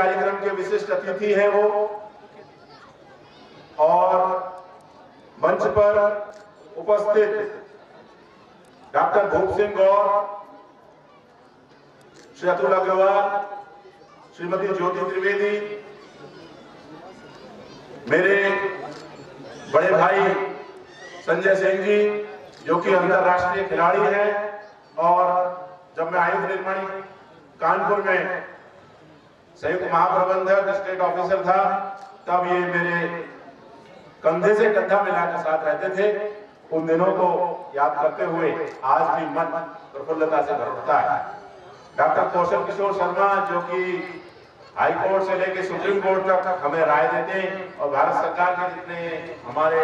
कार्यक्रम के विशिष्ट अतिथि हैं वो, और मंच पर उपस्थित डॉक्टर भूप सिंह गौर, श्री अतुल अग्रवाल, श्रीमती ज्योति त्रिवेदी, मेरे बड़े भाई संजय सिंह जी जो कि अंतरराष्ट्रीय खिलाड़ी हैं, और जब मैं आयुध निर्माणी कानपुर में संयुक्त महाप्रबंधक स्टेट ऑफिसर था तब ये मेरे कंधे से कंधा मिलाकर साथ रहते थे। उन दिनों को याद करते हुए आज भी मन प्रफुल्लता से भर उठता है। डॉक्टर कौशल किशोर शर्मा जो कि हाई कोर्ट से लेकर सुप्रीम कोर्ट तक हमें राय देते हैं और भारत सरकार के जितने हमारे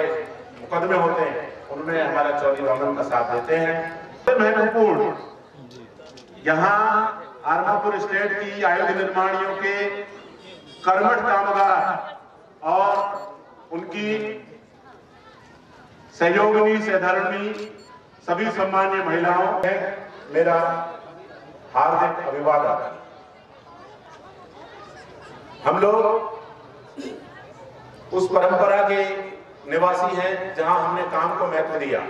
मुकदमे होते हैं उनमें हमारा चौधरी रमन का साथ देते हैं। महत्वपूर्ण यहाँ आरमापुर स्टेट की आयुध निर्माणियों के कर्मठ कामगार और उनकी सहयोगिनी सहधर्मिणी सभी सम्मान्य महिलाओं है मेरा हार्दिक अभिवादन। हम लोग उस परंपरा के निवासी हैं जहां हमने काम को महत्व दिया,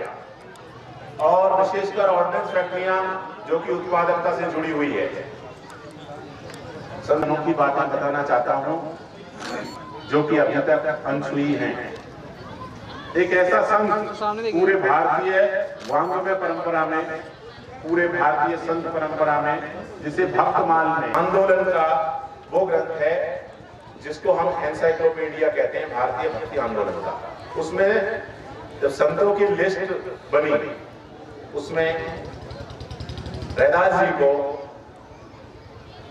और विशेषकर ऑर्डिनेंस फैक्ट्रियां जो कि उत्पादकता से जुड़ी हुई है। संघों की बातें बताना चाहता हूं जो कि अभी तक अनछुई हैं। एक ऐसा संघ पूरे भारतीय वांग्मय परंपरा में, पूरे भारतीय संत परंपरा में, जिसे भक्तमाल में आंदोलन का वो ग्रंथ है जिसको हम एनसाइक्लोपीडिया कहते हैं, भारतीय भक्ति आंदोलन का। उसमें जब संतों की लिस्ट बनी उसमें रैदास जी को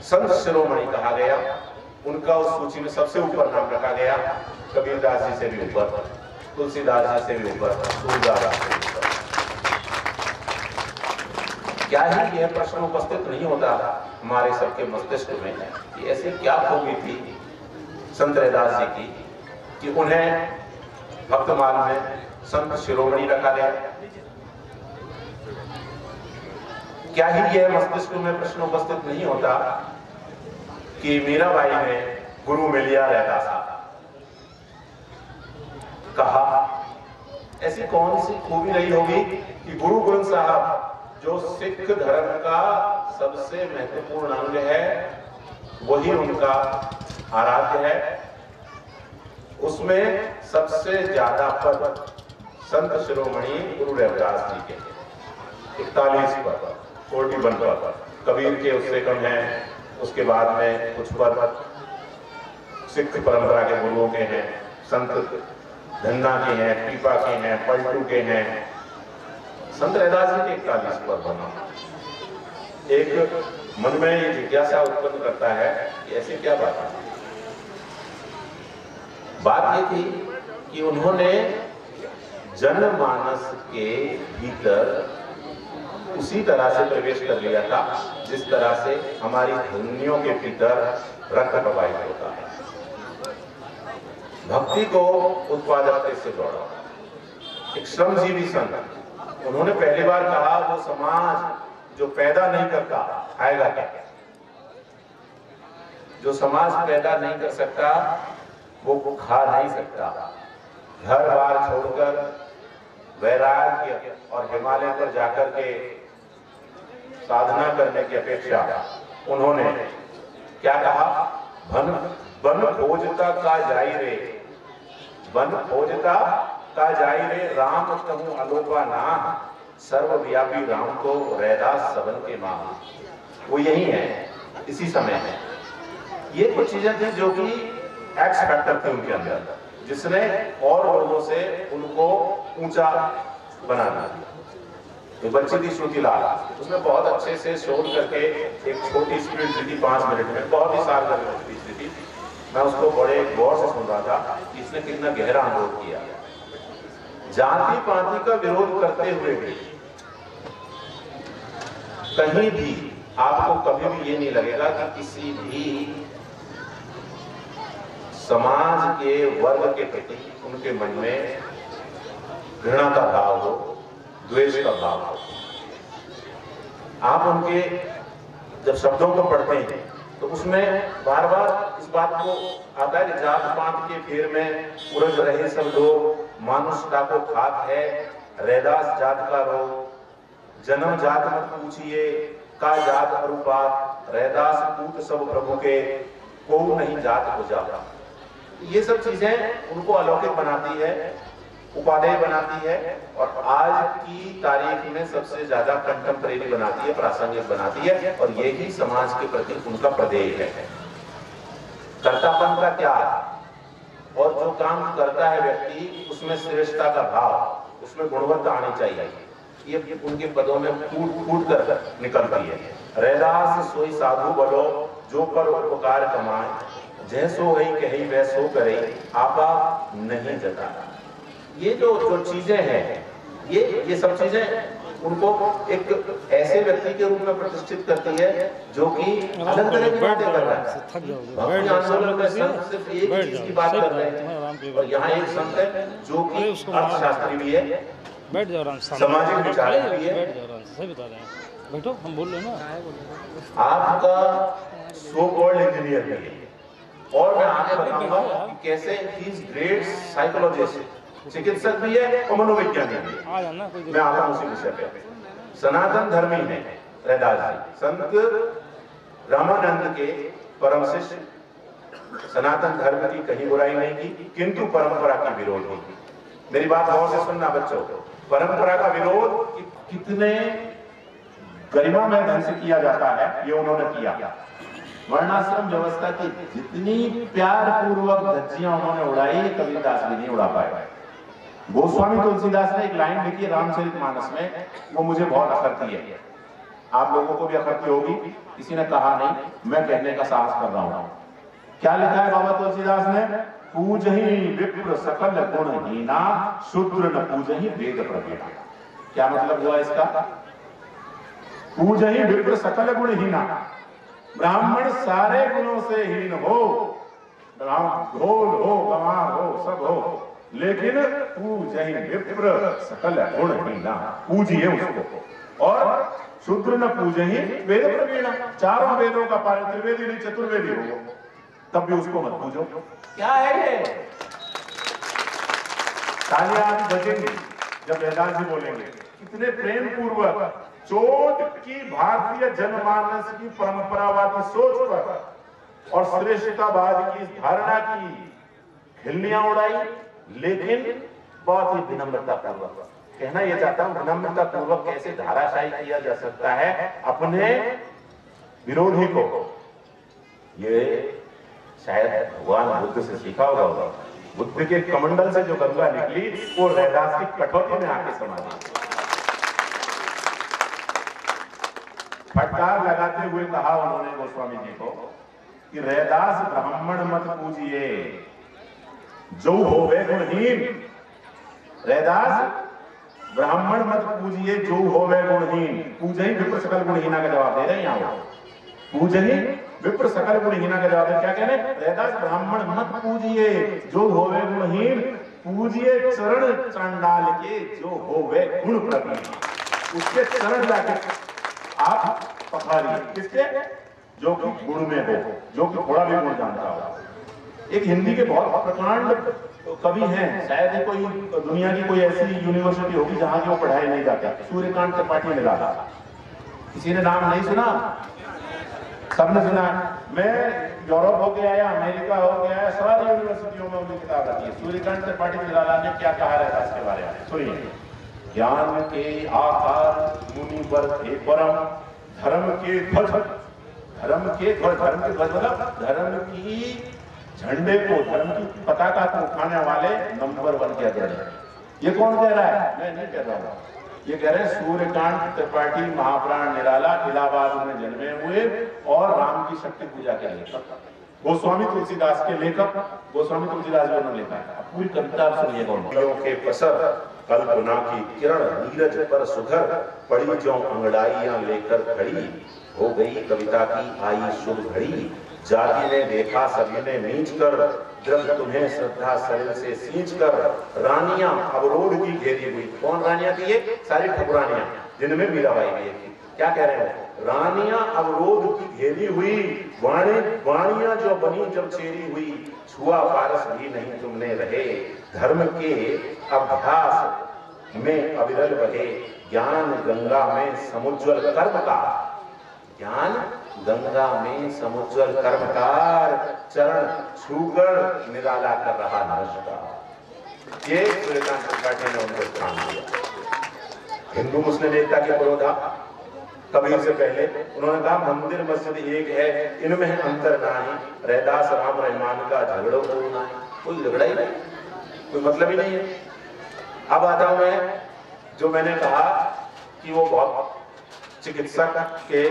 संत शिरोमणि कहा गया। उनका उस सूची में सबसे ऊपर नाम रखा गया, कबीरदास जी से भी ऊपर, तुलसीदास जी से भी ऊपर, सूरदास से भी ऊपर। क्या ही यह प्रश्न उपस्थित नहीं होता हमारे सबके मस्तिष्क में कि ऐसे क्या खूबी थी संत रैदास जी की कि उन्हें भक्तमाल में संत शिरोमणि रखा गया। क्या ही यह मस्तिष्क में प्रश्न उपस्थित नहीं होता कि मीराबाई ने गुरु मिलिया रैदासा कहा। ऐसी कौन सी खूबी रही होगी कि गुरु ग्रंथ साहब जो सिख धर्म का सबसे महत्वपूर्ण अंग है, वही उनका आराध्य है, उसमें सबसे ज्यादा पद संत शिरोमणि गुरु रैदास जी के 41 पद, 41 पद, कबीर के उससे कम है। उसके बाद में कुछ पद सिख परंपरा के गुरुओं के हैं, संत धन्ना के हैं, पीपा के हैं, पलटू के हैं। संत रैदास जी के 41 पद बना। एक मन में ये जिज्ञासा उत्पन्न करता है कि ऐसी क्या बात है। बात ये थी कि उन्होंने जनमानस के भीतर उसी तरह से प्रवेश कर लिया था जिस तरह से हमारी ध्वनियों के भीतर रक्त प्रवाहित होता है। भक्ति को उत्पादकता से जोड़ा। एक श्रमजीवी संत, उन्होंने पहली बार कहा वो समाज जो पैदा नहीं करता खाएगा क्या। जो समाज पैदा नहीं कर सकता वो खा नहीं सकता। घर बार छोड़कर वैराग्य और हिमालय पर जाकर के साधना करने की अपेक्षा उन्होंने क्या कहा, बन खोजता का जाई रे, बन खोजता का जाई रे, राम कहूं अलोपा ना, सर्वव्यापी राम को रैदास सबन के मां। वो यही है, इसी समय है। ये कुछ चीजें थी जो कि एक्स फैक्टर थे उनके अंदर, जिसने और लोगों से उनको ऊंचा बनाना। तो बच्ची थी श्रुति लाल, उसने बहुत अच्छे से शोध करके एक छोटी स्पीड दी थी 5 मिनट में, बहुत ही साल थी। मैं उसको बड़े गौर से सुन रहा था कि इसने कितना गहरा अनुरोध किया। जाति पाति का विरोध करते हुए भी कहीं भी आपको कभी भी ये नहीं लगेगा कि किसी भी समाज के वर्ग के प्रति उनके मन में घृणा का भाव हो, द्वेष का भाव हो। आप उनके जब शब्दों को पढ़ते हैं तो उसमें बार बार इस बात को आता है कि जात पात के फेर में उलझ रहे सब लोग, मानुषता को खात है रैदास जात का रोग, जन्म जात मत पूछिए का जात अरूपात, रैदास पूत सब प्रभु के को नहीं जात हो जाता। ये सब चीजें उनको अलौकिक बनाती है, उपादेय बनाती है, और आज की तारीख में सबसे ज्यादा कंटेम्परेरी बनाती है, प्रासंगिक बनाती है, और यही समाज के प्रति उनका प्रदेय है। कर्तापन का त्याग, और जो काम करता है व्यक्ति उसमें श्रेष्ठता का भाव, उसमें गुणवत्ता आनी चाहिए, ये उनके पदों में फूट फूट कर निकलती है। रैदास सोई साधु बोलो जो पर उपकार कमाए, जैसो गई कही वैसो करे आपा नहीं जता। ये जो चीजें हैं, ये सब चीजें उनको एक ऐसे व्यक्ति के रूप में प्रतिष्ठित करती है जो कि अलग तरह की बातें कर रहा है। भक्ति आंदोलन में संत सिर्फ एक चीज की बात कर रहे हैं, और यहाँ एक संत है जो कि अर्थशास्त्री भी है, बैठ जाओ आराम से, सामाजिक विचारक भी है। बैठ जाओ आराम से, सही बता रहे हैं, बैठो, हम बोल रहे हैं ना। आपका सो कॉल्ड इंजीनियर भी है, और मैं आगे बताऊंगा कि कैसे ही इज ग्रेट साइकोलॉजिस्ट, चिकित्सक भी है और मनोवैज्ञानिक भी है। मैं आता हूं उसी विषय पे। सनातन धर्मी है रैदास जी, संत रामानंद के परम शिष्य, सनातन धर्म की कहीं बुराई नहीं की, किंतु परंपरा की विरोध की। मेरी बात गौर से सुनना बच्चों, परंपरा का विरोध कितने गरिमामय ढंग से किया जाता है, ये उन्होंने किया। वर्णाश्रम व्यवस्था की जितनी प्यार पूर्वक धज्जियां उन्होंने उड़ाई, कबीरदास भी नहीं उड़ा पाए। गोस्वामी तुलसीदास ने एक लाइन लिखी रामचरितमानस में, वो मुझे बहुत अखरती है, आप लोगों को भी अखरती होगी, किसी ने कहा नहीं, मैं कहने का साहस कर रहा हूं। क्या लिखा है बाबा तुलसीदास ने? पूजहि विप्र सकल गुणहीना, शूद्र न पूजहि वेद प्रवीणा। क्या मतलब हुआ इसका? पूजहि विप्र सकल गुणहीना, ब्राह्मण सारे गुणों से हीन हो, ढोल हो गंवार हो सब हो, लेकिन पूजहि विप्र सकल गुणहीना, पूजिए उसको। और शूद्र न पूजहि वेद प्रवीणा, चारों वेदों का पालन, त्रिवेदी नहीं चतुर्वेदी हो, तब भी उसको मत पूजो। क्या है ये? तालियां बजेंगी जब रैदास जी बोलेंगे, कितने प्रेम पूर्वक चोट की भारतीय जनमानस की परंपरावादी सोच पर और श्रेष्ठतावाद की धारणा की खिल्लियां उड़ाई, लेकिन बहुत ही विनम्रता पूर्वक। कहना यह चाहता हूं, विनम्रता पूर्वक कैसे धाराशायी किया जा सकता है अपने विरोधी को। ये शायद भगवान बुद्ध से सीखा होगा। बुद्ध के कमंडल से जो गंगा निकली वो रैदास की कठौती में आके समा गई। फटकार लगाते हुए कहा उन्होंने गोस्वामी जी को कि रैदास ब्राह्मण मत पूजिए जो होवे गुणहीन। रैदास ब्राह्मण मत पूजिए जो होवे गुणहीन। पूजहि विप्र सकल गुणहीना का जवाब दे रहे हैं यहाँ। पूजहि विप्र सकल गुणहीना का जवाब है। क्या कह रहे हैं? रैदास ब्राह्मण मत पूजिए जो होवे गुणहीन, पूजिए चरण चांडाल के जो होवे गुण प्रवीण। उसके चरण जाके आप पखारिए, किसके? जो कि गुण में हो, जो कि थोड़ा भी गुण जानता हो। एक हिंदी के बहुत प्रकांड कवि हैं, शायद ही कोई दुनिया की कोई ऐसी यूनिवर्सिटी होगी जहां की वो पढ़ाई नहीं जाता, सूर्यकांत त्रिपाठी ने डाला। किसी ने नाम नहीं सुना? सबने सुना। मैं यूरोप होके आया, अमेरिका होके आया, सारी यूनिवर्सिटियों में उनकी किताब रखी है। सूर्यकांत त्रिपाठी निराला ने क्या कहा रहता इसके बारे में सुनिए। ज्ञान के आकार मुनि पर थे परम, धर्म के ध्वज, धर्म के ध्वज, धर्म के ध्वज मतलब धर्म की झंडे को, धर्म की पताका को उठाने वाले नंबर 1 के अग्रणी। ये कौन कह रहा है? मैं नहीं कह रहा हूं, ये कह रहे हैं सूर्यकांत त्रिपाठी महाप्राण निराला, इलाहाबाद में जन्मे हुए और राम की शक्ति पूजा के लेखक, गोस्वामी तुलसीदास के लेखक, गोस्वामी तुलसीदास जी ने लिखा है। पूरी कविता सुनिएगा। उनके के पसर कल्पना की किरण नीरज पर सुधर, पड़ी जो अंगड़ाइयां लेकर खड़ी, हो गई कविता की आई शुभ घड़ी। जाति ने देखा सभी ने नीच कर, जब तुम्हें श्रद्धा शरीर से सींच कर, रानियां अवरोध की घेरी हुई। कौन रानियां थी? ये सारी ठकुरानियां जिनमें मीराबाई भी थी। क्या कह रहे हैं? रानियां अवरोध की घेरी हुई, वाणियां जो बनी जब चेरी हुई, छुआ पारस भी नहीं तुमने रहे, धर्म के अभ्यास में अविरल बहे, ज्ञान गंगा में समुज्वल कर्मकार, ज्ञान गंगा में समुज्वल कर्मकार, चरण छूकर निराला कर रहा नमस्कार। ये सूर्यकांत त्रिपाठी ने उनको स्थान दिया। हिंदू मुस्लिम एकता के पुरोधा कबीर से पहले उन्होंने कहा मंदिर मस्जिद एक है, इनमें अंतर ना है, रैदास राम रहमान का झगड़ो ना है, कोई झगड़ा ही नहीं, कोई मतलब ही नहीं है। अब आता हूं मैं, जो मैंने कहा कि वो बहुत चिकित्सक के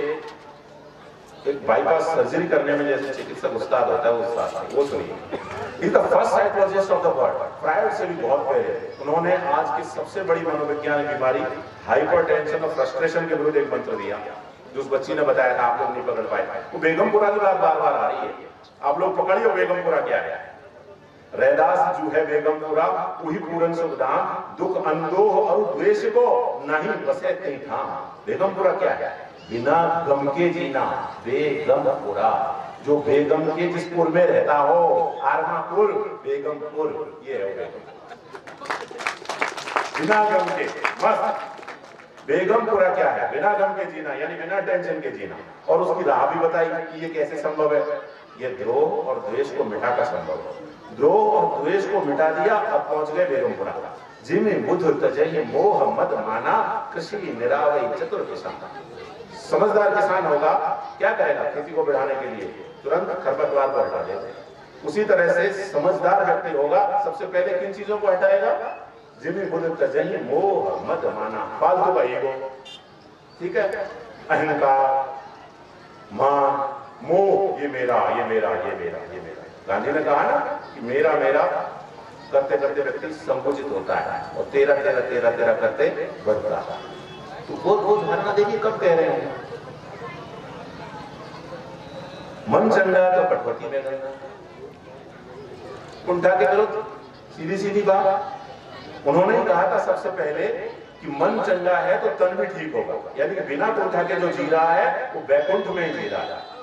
एक बाईपास सर्जरी करने में जैसे चिकित्सक उस्ताद होता है वो उस्ताद, वो सुनिए। He is the first psychologist of the world. Freud से भी बहुत पहले उन्होंने आज की सबसे बड़ी मनोवैज्ञानिक बीमारी हाइपरटेंशन और फ्रस्ट्रेशन के विरुद्ध एक मंत्र दिया, जो उस बच्ची ने बताया था, आप लोग नहीं पकड़ पाए। वो बेगमपुरा की बात बार बार आ रही है, आप लोग पकड़िए बेगमपुरा क्या है। रैदास जो है बेगमपुरा, वही पूरन सुखदाम, दुख अंदोह और द्वेष को नहीं बसे कहीं ठाम। बेगमपुरा क्या है? बिना गम के जीना बेगमपुरा, जो बेगम के जिस पुर में रहता हो, आरमापुर बेगमपुर, ये है बेगमपुर। बिना गम के बस बेगमपुरा क्या है? बिना गम के जीना, यानी बिना टेंशन के जीना। और उसकी राह भी बताई कि ये कैसे संभव है। ये द्रोह और द्वेष को मिटा कर संभव है। द्रोह और द्वेष को मिटा दिया, अब पहुंच गए बेगमपुरा। जिमे बुध तजहि मोह मद माना, कृषि निरावई चतुर किसान। समझदार किसान होगा, क्या करेगा? खेती को बढ़ाने के लिए तुरंत खरपतवार को हटा देगा। उसी तरह से समझदार व्यक्ति होगा, सबसे पहले किन चीजों को हटाएगा? जिमे बुध तजहि मोह मद माना, फालतू का ईगो, ठीक है, अहंकार, मान, मोह, ये मेरा, ये मेरा, ये मेरा, ये मेरा। गांधी ने कहा ना कि मेरा मेरा करते करते व्यक्ति संकुचित होता है और तेरा तेरा तेरा तेरा करते बढ़ता है। तो वो धारणा देखिए कब कह रहे हैं। मन चंगा तो कटौती में गंगा, कुंठा के विरुद्ध सीधी सीधी बात। उन्होंने कहा था सबसे पहले कि मन चंगा है तो तन भी ठीक होगा, यानी कि बिना कुंठा के जो जी रहा है वो बैकुंठ में ही जी रहा है।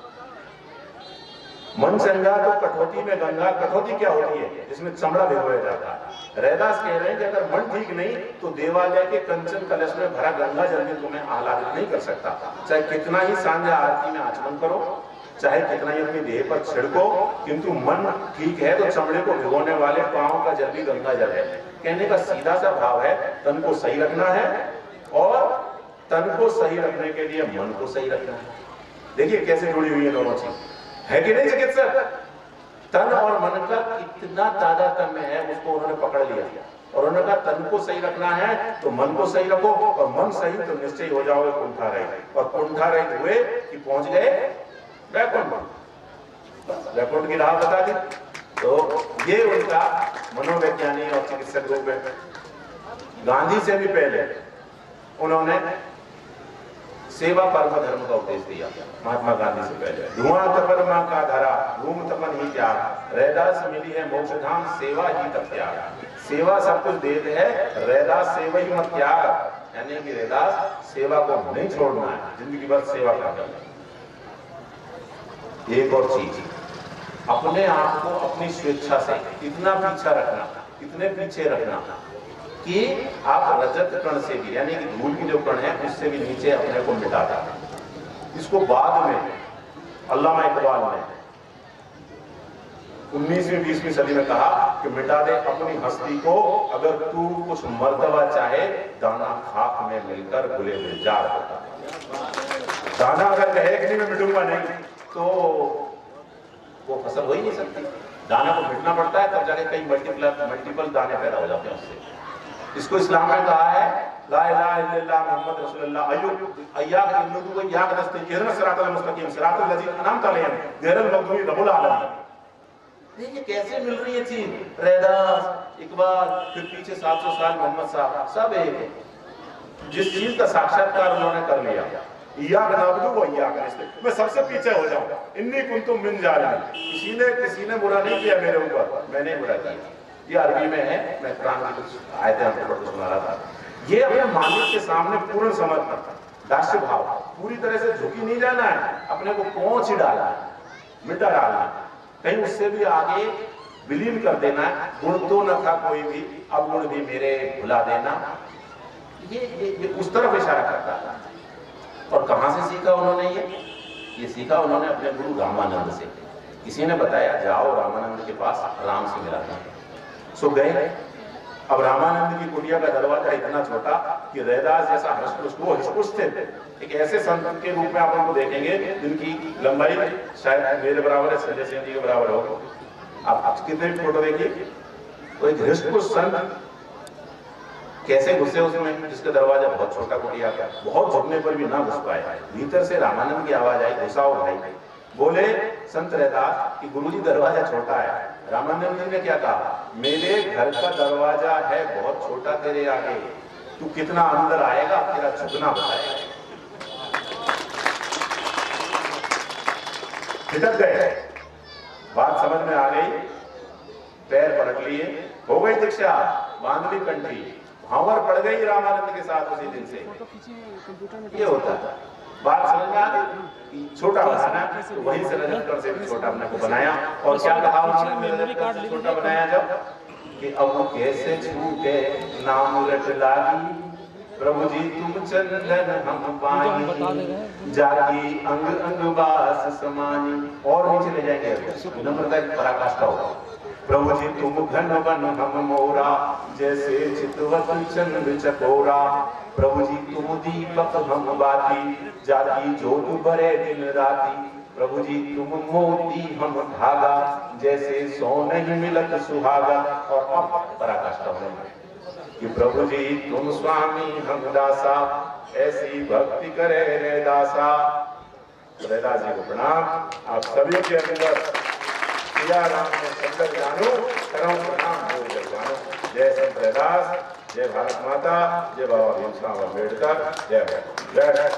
मन चंगा तो कठौती में गंगा। कठौती क्या होती है? जिसमें चमड़ा भिगोया जाता है। रैदास कह रहे हैं कि अगर मन ठीक नहीं तो देवालय के कंचन कलश में भरा गंगा जल भी तुम्हें आह्लादित नहीं कर सकता। चाहे कितना ही सांझा आरती में आचमन करो, चाहे कितना ही अपनी देह पर छिड़को, किंतु मन ठीक है तो चमड़े को भिगोने वाले पांव का जल भी गंगा जल है। कहने का सीधा सा भाव है, तन को सही रखना है और तन को सही रखने के लिए मन को सही रखना है। देखिए कैसे जुड़ी हुई है दोनों चीज, है कि नहीं चिकित्सक? तन और मन का कितना तादात्म्य है, उसको उन्होंने पकड़ लिया और उन्होंने कहा तन को सही रखना है तो मन को सही रखो, और मन सही तो निश्चय हो जाओगे कुंठा रहित। और कुंठा रहित हुए कि पहुंच गए वैकुंठ। वैकुंठ की राह बता दी। तो ये उनका मनोवैज्ञानिक और चिकित्सक रूप है। गांधी से भी पहले उन्होंने सेवा परम धर्म का उपदेश दिया, महात्मा गांधी से पहले। धुआं तपन मां का धरा, धूम तपन ही त्याग, रैदास मिली है मोक्ष धाम, सेवा ही तप त्याग। सेवा सब कुछ देते है, रैदास सेवा ही मत त्याग, यानी कि रैदास सेवा को नहीं छोड़ना है, जिंदगी भर सेवा करना है। एक और चीज, अपने आप को अपनी स्वेच्छा से इतना पीछा रखना, इतने पीछे रखना कि आप रजत कण से भी, यानी कि धूल की जो कण है उससे भी नीचे अपने को मिटा दें। इसको बाद में अल्लामा इकबाल ने 19वीं 20वीं सदी में कहा कि मिटा दे अपनी हस्ती को, अगर तू कुछ मर्तबा चाहे, दाना खाक में मिलकर गुले गुलजार होता। दाना अगर कहे कि नहीं मैं मिटूंगा नहीं, तो वो फसल हो ही नहीं सकती। दाना को मिटना पड़ता है, तब जाके कई मल्टीपल दाने पैदा हो जाते हैं उससे। इसको इस्लाम में कहा है ला इलाहा इल्लल्लाह मुहम्मद रसूलुल्लाह अय्याक इन्नहु याक दस्तकीरन सिरातल मुस्तकीम सिरातल लजीन अनअमत अलैहिम गैरल मग़दूबी रब्बुल आलमीन। ये कैसे मिल रही है चीज? रैदास, इकबाल, फिर पीछे 700 साल मोहम्मद साहब, सब एक। जिस चीज का साक्षात्कार उन्होंने कर लिया, याक नाबुदु व याक नस्तईन, मैं सबसे पीछे हो जाऊंगा। इन्नी कुंतुम मिन जालिमीन, किसी ने बुरा नहीं किया मेरे ऊपर, मैंने बुरा किया। ये अरबी में है, मैं कुरान की कुछ आयतें आपको सुना रहा था। ये अपने मालिक के सामने पूर्ण समर्पण, दास्य भाव, पूरी तरह से झुकी नहीं जाना है, अपने को पहुंच ही डालना है, मिटा डालना है, कहीं उससे भी आगे विलीन कर देना है। गुण तो न था कोई भी, अब गुण भी मेरे भुला देना, ये उस तरफ इशारा करता है। और कहां से सीखा उन्होंने ये सीखा उन्होंने अपने गुरु रामानंद से। किसी ने बताया जाओ रामानंद के पास राम से मिलाना। सो गए। अब रामानंद की कुटिया का दरवाजा इतना छोटा कि रैदास जैसा हृष्टपुष्ट थे। एक ऐसे संत के रूप में आप उनको देखेंगे जिनकी लंबाई शायद मेरे बराबर है, संजय सिंह जी के बराबर हो। आप कितने फोटो देखिए, तो एक हृष्टपुष्ट संत कैसे घुसे उसमें, जिसका दरवाजा बहुत छोटा कुटिया का, बहुत झुकने पर भी ना घुस पाए। भीतर से रामानंद की आवाज आई, घुसाओ भाई। बोले संत रैदास कि गुरुजी दरवाजा छोटा है। रामानंद जी ने क्या कहा, मेरे घर का दरवाजा है बहुत छोटा तेरे आगे, तू कितना अंदर आएगा तेरा झुकना बताएगा। खिटक गए, बात समझ में आ गई, पैर पटक लिए, हो गई दीक्षा, बांध ली कंठी, भावर पड़ गई रामानंद के साथ उसी दिन से। ये होता था, बात समझ में आ गई। छोटा बनाना, तो वहीं से रजतकर से भी छोटा अपने को बनाया। और क्या कहा उन्होंने रजतकर से छोटा बनाया जब, कि अब कैसे छूटे नाम रट लागी, प्रभु जी तुम चंदन हम पानी, जागी अंग अंग बास समानी। और नीचे ले जाएंगे, नम्रता की पराकाष्ठा होगा। प्रभु जी तुम घन बन हम मोरा, जैसे चितवत चंद्र चकोरा, प्रभु जी तुम दीपक हम बाती, जाती जोत बरे दिन राती, प्रभु जी तुम मोती हम धागा, जैसे सोने मिलत सुहागा। और अब पराकाष्ठा होगा कि प्रभु जी तुम स्वामी हम दासा, ऐसी भक्ति करे रे दासा। रैदास जी को प्रणाम। आप सभी के अंदर सिया राम ने शब्द जानो, करम प्रणाम हो जग जानो। जय संत रैदास, जय भारत माता, जय बाबा भीमराव अम्बेडकर, जय जय।